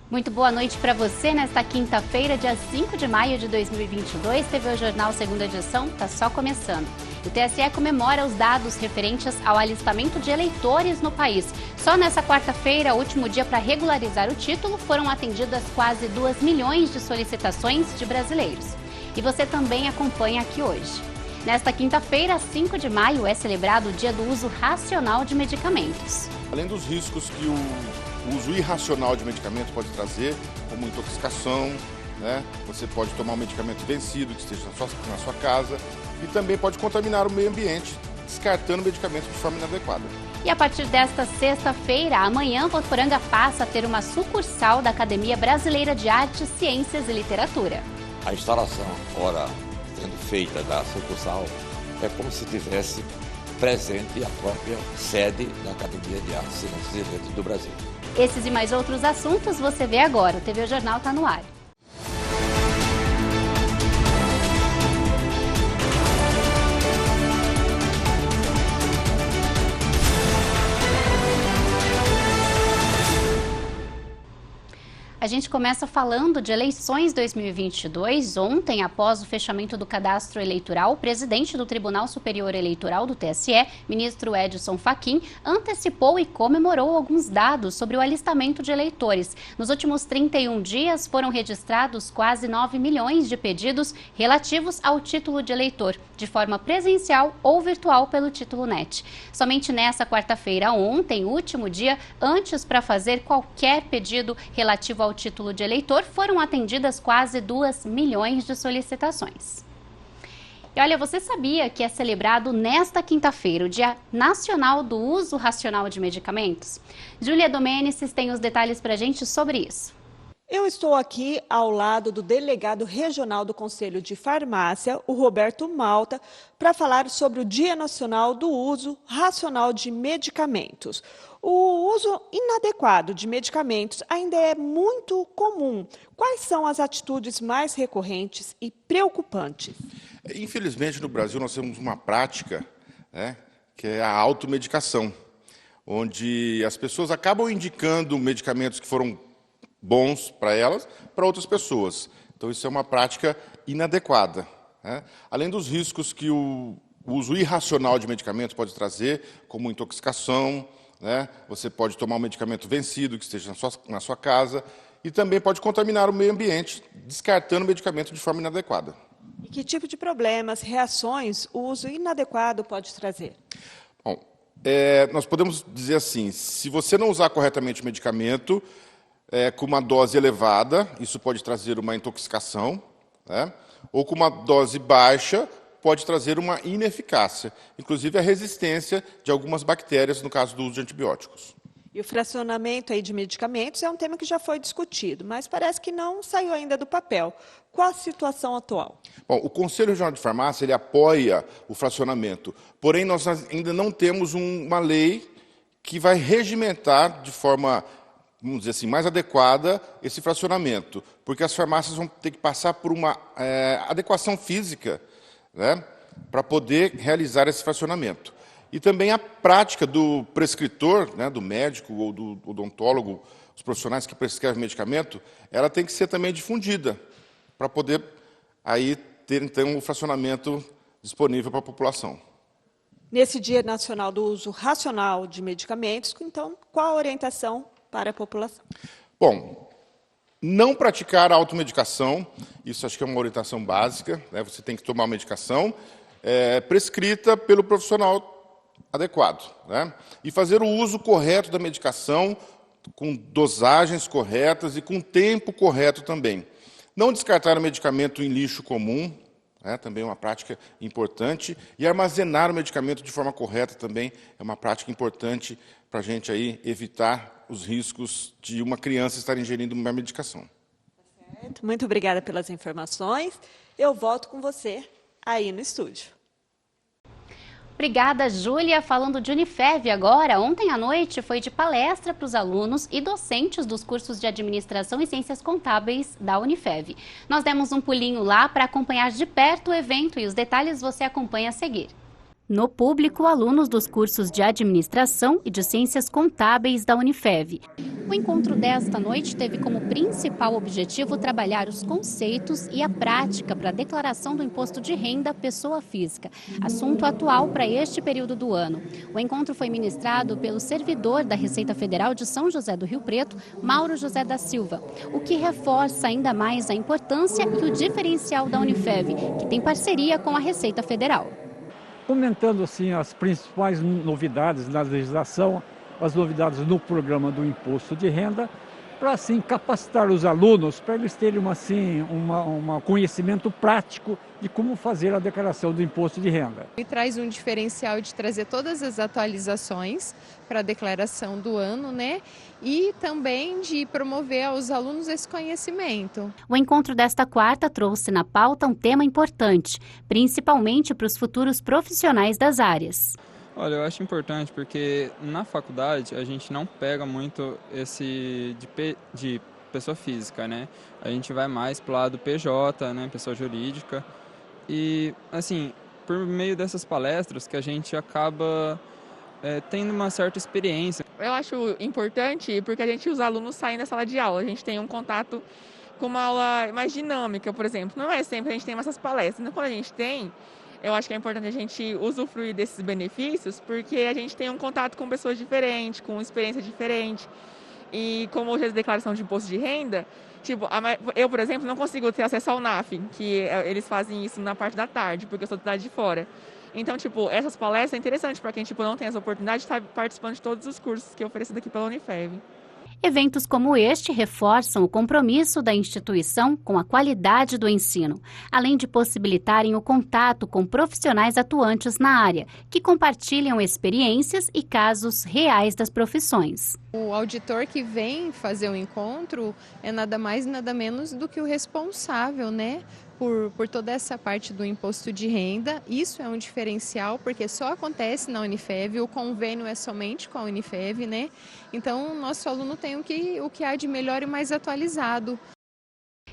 Muito boa noite para você. Nesta quinta-feira, dia 5 de maio de 2022, TV Jornal Segunda Edição está só começando. O TSE comemora os dados referentes ao alistamento de eleitores no país. Só nessa quarta-feira, último dia para regularizar o título, foram atendidas quase 2 milhões de solicitações de brasileiros. E você também acompanha aqui hoje. Nesta quinta-feira, 5 de maio, é celebrado o Dia do Uso Racional de Medicamentos. Além dos riscos que o uso irracional de medicamento pode trazer, como intoxicação, você pode tomar um medicamento vencido que esteja na sua casa e também pode contaminar o meio ambiente, descartando medicamentos de forma inadequada. E a partir desta sexta-feira, amanhã, Votuporanga passa a ter uma sucursal da Academia Brasileira de Artes, Ciências e Literatura. A instalação, ora sendo feita da sucursal, é como se tivesse presente a própria sede da Academia de Artes, Ciências e Letras do Brasil. Esses e mais outros assuntos você vê agora. O TV Jornal está no ar. A gente começa falando de eleições 2022. Ontem, após o fechamento do cadastro eleitoral, o presidente do Tribunal Superior Eleitoral do TSE, ministro Edson Fachin, antecipou e comemorou alguns dados sobre o alistamento de eleitores. Nos últimos 31 dias, foram registrados quase 9 milhões de pedidos relativos ao título de eleitor, de forma presencial ou virtual pelo Título NET. Somente nessa quarta-feira, ontem, último dia, antes para fazer qualquer pedido relativo ao título de eleitor, foram atendidas quase 2 milhões de solicitações. E olha, você sabia que é celebrado nesta quinta-feira o Dia Nacional do Uso Racional de Medicamentos? Júlia Domênices tem os detalhes para a gente sobre isso. Eu estou aqui ao lado do delegado regional do Conselho de Farmácia, o Roberto Malta, para falar sobre o Dia Nacional do Uso Racional de Medicamentos. O uso inadequado de medicamentos ainda é muito comum. Quais são as atitudes mais recorrentes e preocupantes? Infelizmente, no Brasil, nós temos uma prática, que é a automedicação, onde as pessoas acabam indicando medicamentos que foram bons para elas, para outras pessoas. Então, isso é uma prática inadequada. Além dos riscos que o uso irracional de medicamentos pode trazer, como intoxicação, você pode tomar um medicamento vencido que esteja na sua casa e também pode contaminar o meio ambiente, descartando o medicamento de forma inadequada. E que tipo de problemas, reações o uso inadequado pode trazer? Bom, nós podemos dizer assim, se você não usar corretamente o medicamento, com uma dose elevada, isso pode trazer uma intoxicação, ou com uma dose baixa, pode trazer uma ineficácia, inclusive a resistência de algumas bactérias, no caso do uso de antibióticos. E o fracionamento aí de medicamentos é um tema que já foi discutido, mas parece que não saiu ainda do papel. Qual a situação atual? Bom, o Conselho Regional de Farmácia ele apoia o fracionamento, porém nós ainda não temos uma lei que vai regimentar de forma, vamos dizer assim, mais adequada esse fracionamento, porque as farmácias vão ter que passar por uma adequação física, para poder realizar esse fracionamento. E também a prática do prescritor, do médico ou do odontólogo, os profissionais que prescrevem medicamento, ela tem que ser também difundida, para poder aí ter, então, o fracionamento disponível para a população. Nesse Dia Nacional do Uso Racional de Medicamentos, então, qual a orientação para a população? Bom, não praticar a automedicação, isso acho que é uma orientação básica, você tem que tomar uma medicação prescrita pelo profissional adequado, e fazer o uso correto da medicação, com dosagens corretas e com tempo correto também. Não descartar o medicamento em lixo comum, também é uma prática importante, e armazenar o medicamento de forma correta também é uma prática importante para a gente aí evitar os riscos de uma criança estar ingerindo uma medicação. Certo. Muito obrigada pelas informações. Eu volto com você aí no estúdio. Obrigada, Júlia. Falando de Unifev agora, ontem à noite foi de palestra para os alunos e docentes dos cursos de Administração e Ciências Contábeis da Unifev. Nós demos um pulinho lá para acompanhar de perto o evento e os detalhes você acompanha a seguir. No público, alunos dos cursos de Administração e de Ciências Contábeis da Unifev. O encontro desta noite teve como principal objetivo trabalhar os conceitos e a prática para a declaração do imposto de renda pessoa física, assunto atual para este período do ano. O encontro foi ministrado pelo servidor da Receita Federal de São José do Rio Preto, Mauro José da Silva, o que reforça ainda mais a importância e o diferencial da Unifev, que tem parceria com a Receita Federal. Comentando assim as principais novidades na legislação, as novidades no programa do imposto de renda, para assim capacitar os alunos, para eles terem um conhecimento prático de como fazer a declaração do imposto de renda. E traz um diferencial de trazer todas as atualizações para a declaração do ano, né? E também de promover aos alunos esse conhecimento. O encontro desta quarta trouxe na pauta um tema importante, principalmente para os futuros profissionais das áreas. Olha, eu acho importante porque na faculdade a gente não pega muito esse de pessoa física, né? A gente vai mais para o lado PJ, né? Pessoa jurídica. E, assim, por meio dessas palestras que a gente acaba tendo uma certa experiência. Eu acho importante porque os alunos saem da sala de aula, a gente tem um contato com uma aula mais dinâmica, por exemplo. Não é sempre a gente tem essas palestras, então quando a gente tem, eu acho que é importante a gente usufruir desses benefícios porque a gente tem um contato com pessoas diferentes, com experiência diferente. E como hoje é a declaração de imposto de renda, tipo, eu, por exemplo, não consigo ter acesso ao NAF, que eles fazem isso na parte da tarde, porque eu sou da cidade de fora. Então, tipo, essas palestras é interessante para quem não tem essa oportunidade de estar participando de todos os cursos que é oferecido aqui pela Unifev. Eventos como este reforçam o compromisso da instituição com a qualidade do ensino, além de possibilitarem o contato com profissionais atuantes na área, que compartilham experiências e casos reais das profissões. O auditor que vem fazer o encontro é nada mais nada menos do que o responsável, né? Por toda essa parte do imposto de renda. Isso é um diferencial, porque só acontece na Unifev, o convênio é somente com a Unifev, né? Então, o nosso aluno tem o que há de melhor e mais atualizado.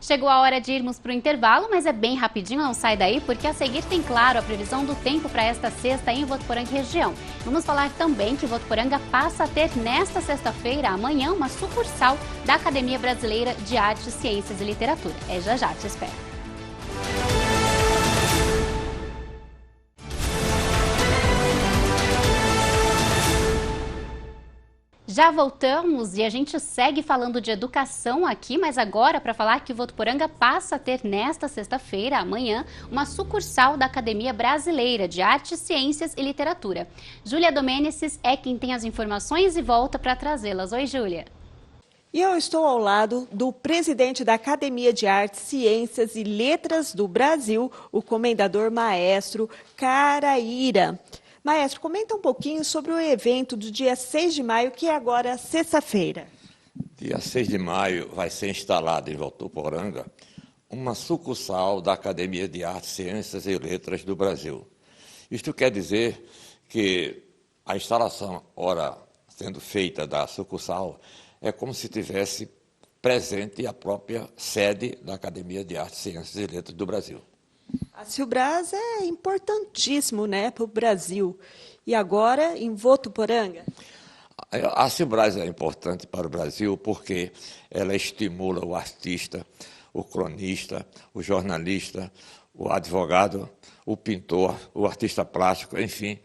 Chegou a hora de irmos para o intervalo, mas é bem rapidinho, não sai daí, porque a seguir tem, claro, a previsão do tempo para esta sexta em Votuporanga e região. Vamos falar também que Votuporanga passa a ter nesta sexta-feira, amanhã, uma sucursal da Academia Brasileira de Artes, Ciências e Literatura. É já, te espero. Já voltamos e a gente segue falando de educação aqui, mas agora para falar que Votuporanga passa a ter nesta sexta-feira, amanhã, uma sucursal da Academia Brasileira de Artes, Ciências e Literatura. Júlia Domênices é quem tem as informações e volta para trazê-las. Oi, Júlia. E eu estou ao lado do presidente da Academia de Artes, Ciências e Letras do Brasil, o comendador maestro Caraíra. Maestro, comenta um pouquinho sobre o evento do dia 6 de maio, que é agora sexta-feira. Dia 6 de maio vai ser instalada em Votuporanga uma sucursal da Academia de Artes, Ciências e Letras do Brasil. Isto quer dizer que a instalação, ora sendo feita da sucursal, é como se tivesse presente a própria sede da Academia de Artes, Ciências e Letras do Brasil. A Silbras é importantíssimo, né, para o Brasil. E agora, em Votuporanga? A Silbras é importante para o Brasil porque ela estimula o artista, o cronista, o jornalista, o advogado, o pintor, o artista plástico, enfim,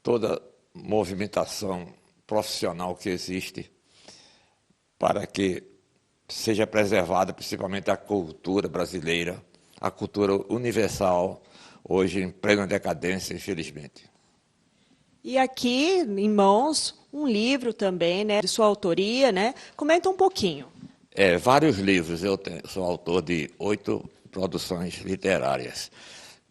toda movimentação profissional que existe para que seja preservada principalmente a cultura brasileira, a cultura universal, hoje em plena decadência, infelizmente. E aqui, em mãos, um livro também, né, de sua autoria, né? Comenta um pouquinho. Vários livros. Eu sou autor de 8 produções literárias,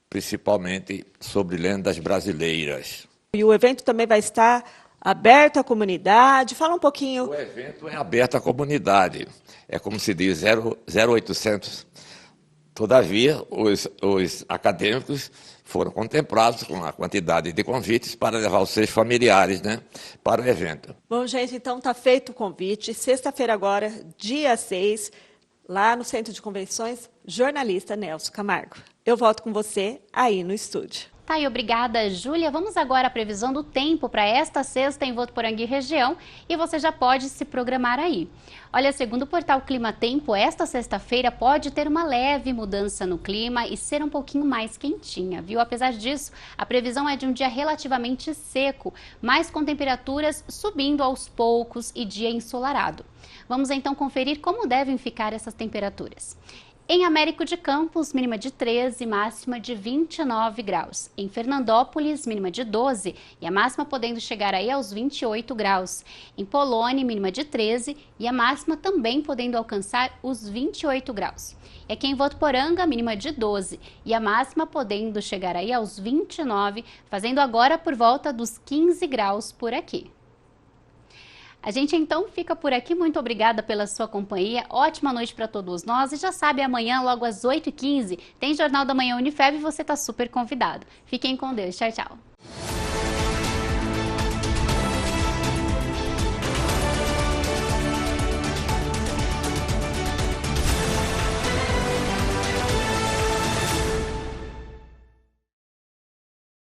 principalmente sobre lendas brasileiras. E o evento também vai estar aberto à comunidade. Fala um pouquinho. O evento é aberto à comunidade. É como se diz, 0800. Todavia, os acadêmicos foram contemplados com a quantidade de convites para levar os seus familiares, né, para o evento. Bom, gente, então está feito o convite. Sexta-feira agora, dia 6, lá no Centro de Convenções, jornalista Nelson Camargo. Eu volto com você aí no estúdio. Tá aí, obrigada, Júlia. Vamos agora à previsão do tempo para esta sexta em Votuporanga e região e você já pode se programar aí. Olha, segundo o portal Clima Tempo, esta sexta-feira pode ter uma leve mudança no clima e ser um pouquinho mais quentinha, viu? Apesar disso, a previsão é de um dia relativamente seco, mas com temperaturas subindo aos poucos e dia ensolarado. Vamos então conferir como devem ficar essas temperaturas. Em Américo de Campos, mínima de 13, máxima de 29 graus. Em Fernandópolis, mínima de 12 e a máxima podendo chegar aí aos 28 graus. Em Polônia, mínima de 13 e a máxima também podendo alcançar os 28 graus. E aqui em Votuporanga, mínima de 12 e a máxima podendo chegar aí aos 29, fazendo agora por volta dos 15 graus por aqui. A gente então fica por aqui, muito obrigada pela sua companhia, ótima noite para todos nós e já sabe, amanhã logo às 8h15 tem Jornal da Manhã Unifeb e você está super convidado. Fiquem com Deus, tchau, tchau.